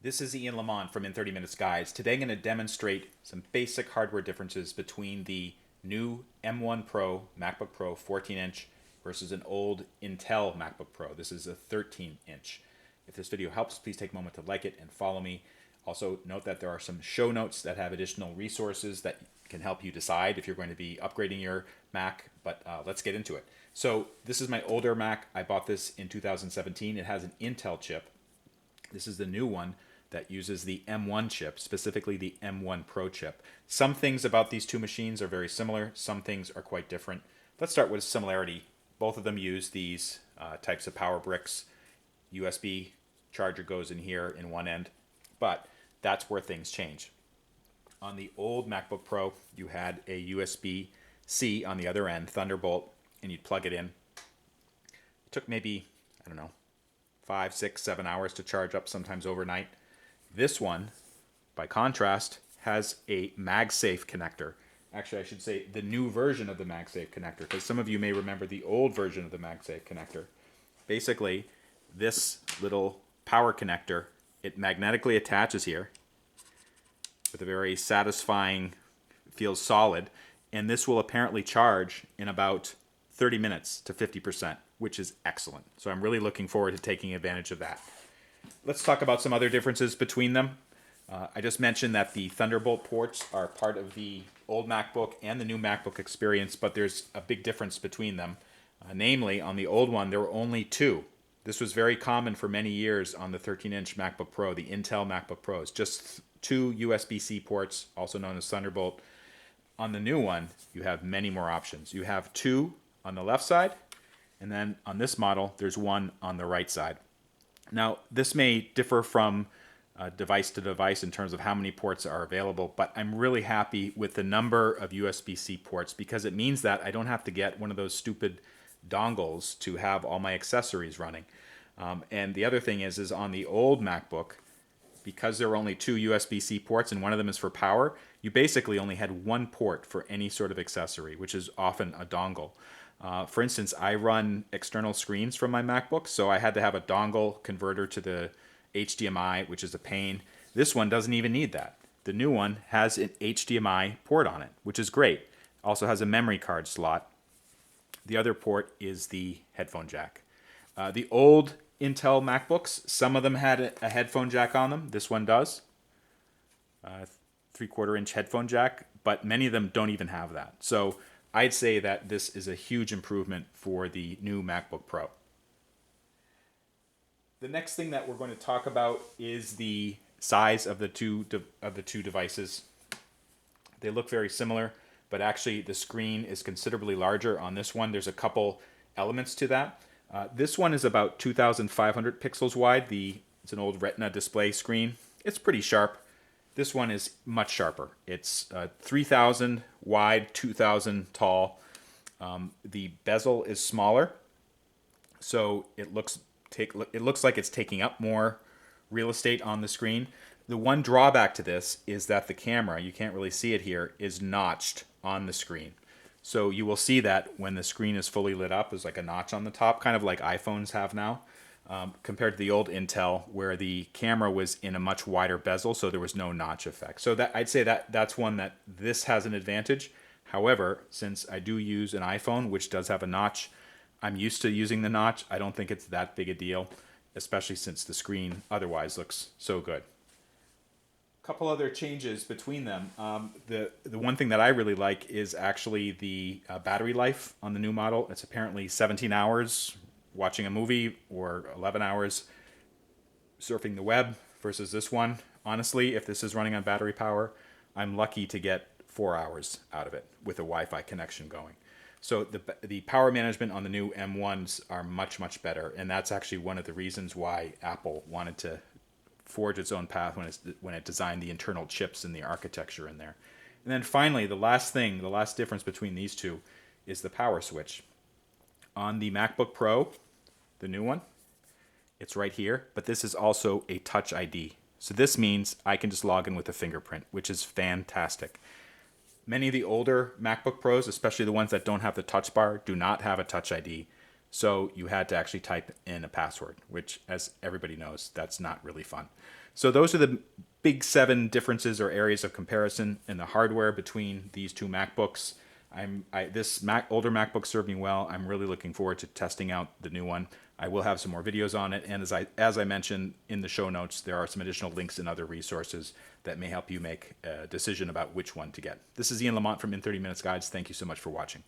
This is Ian Lamont from In 30 Minutes Guides. Today I'm going to demonstrate some basic hardware differences between the new M1 Pro MacBook Pro 14-inch versus an old Intel MacBook Pro. This is a 13-inch. If this video helps, please take a moment to like it and follow me. Also note that there are some show notes that have additional resources that can help you decide if you're going to be upgrading your Mac, but let's get into it. So this is my older Mac. I bought this in 2017. It has an Intel chip. This is the new one that uses the M1 chip, specifically the M1 Pro chip. Some things about these two machines are very similar. Some things are quite different. Let's start with similarity. Both of them use these types of power bricks. USB charger goes in here in one end, but that's where things change. On the old MacBook Pro, you had a USB-C on the other end, Thunderbolt, and you'd plug it in. It took maybe, 5, 6, 7 hours to charge up, sometimes overnight. This one, by contrast, has a MagSafe connector. Actually, I should say the new version of the MagSafe connector, because some of you may remember the old version of the MagSafe connector. Basically, this little power connector, it magnetically attaches here with a very satisfying, feels solid, and this will apparently charge in about 30 minutes to 50%, which is excellent. So I'm really looking forward to taking advantage of that. Let's talk about some other differences between them. I just mentioned that the Thunderbolt ports are part of the old MacBook and the new MacBook experience, but there's a big difference between them. Namely, on the old one, there were only two. This was very common for many years on the 13-inch MacBook Pro, the Intel MacBook Pros. Just two USB-C ports, also known as Thunderbolt. On the new one, you have many more options. You have two on the left side, and then on this model, there's one on the right side. Now, this may differ from device to device in terms of how many ports are available, but I'm really happy with the number of USB-C ports because it means that I don't have to get one of those stupid dongles to have all my accessories running. And the other thing is on the old MacBook, because there were only two USB-C ports and one of them is for power, you basically only had one port for any sort of accessory, which is often a dongle. For instance, I run external screens from my MacBook, so I had to have a dongle converter to the HDMI, which is a pain. This one doesn't even need that. The new one has an HDMI port on it, which is great. Also has a memory card slot. The other port is the headphone jack. The old Intel MacBooks, some of them had a headphone jack on them. This one does. 3/4-inch headphone jack, but many of them don't even have that. So I'd say that this is a huge improvement for the new MacBook Pro. The next thing that we're going to talk about is the size of the two devices. They look very similar, but actually the screen is considerably larger on this one. There's a couple elements to that. This one is about 2,500 pixels wide. It's an old Retina display screen. It's pretty sharp. This one is much sharper. It's 3,000 wide, 2,000 tall. The bezel is smaller, so it looks like it's taking up more real estate on the screen. The one drawback to this is that the camera, you can't really see it here, is notched on the screen. So you will see that when the screen is fully lit up, there's like a notch on the top, kind of like iPhones have now. Compared to the old Intel, where the camera was in a much wider bezel, so there was no notch effect. So I'd say that's one that this has an advantage. However, since I do use an iPhone, which does have a notch, I'm used to using the notch. I don't think it's that big a deal, especially since the screen otherwise looks so good. A couple other changes between them. The one thing that I really like is actually the battery life on the new model. It's apparently 17 hours watching a movie or 11 hours surfing the web versus this one. Honestly, if this is running on battery power, I'm lucky to get 4 hours out of it with a Wi-Fi connection going. So the power management on the new M1s are much, much better. And that's actually one of the reasons why Apple wanted to forge its own path when it designed the internal chips and the architecture in there. And then finally, the last difference between these two is the power switch. On the MacBook Pro, the new one, it's right here, but this is also a Touch ID. So this means I can just log in with a fingerprint, which is fantastic. Many of the older MacBook Pros, especially the ones that don't have the touch bar, do not have a Touch ID. So you had to actually type in a password, which, as everybody knows, that's not really fun. So those are the big 7 differences or areas of comparison in the hardware between these two MacBooks. This older MacBook served me well. I'm really looking forward to testing out the new one. I will have some more videos on it, and as I mentioned in the show notes, there are some additional links and other resources that may help you make a decision about which one to get. This is Ian Lamont from In 30 Minutes Guides. Thank you so much for watching.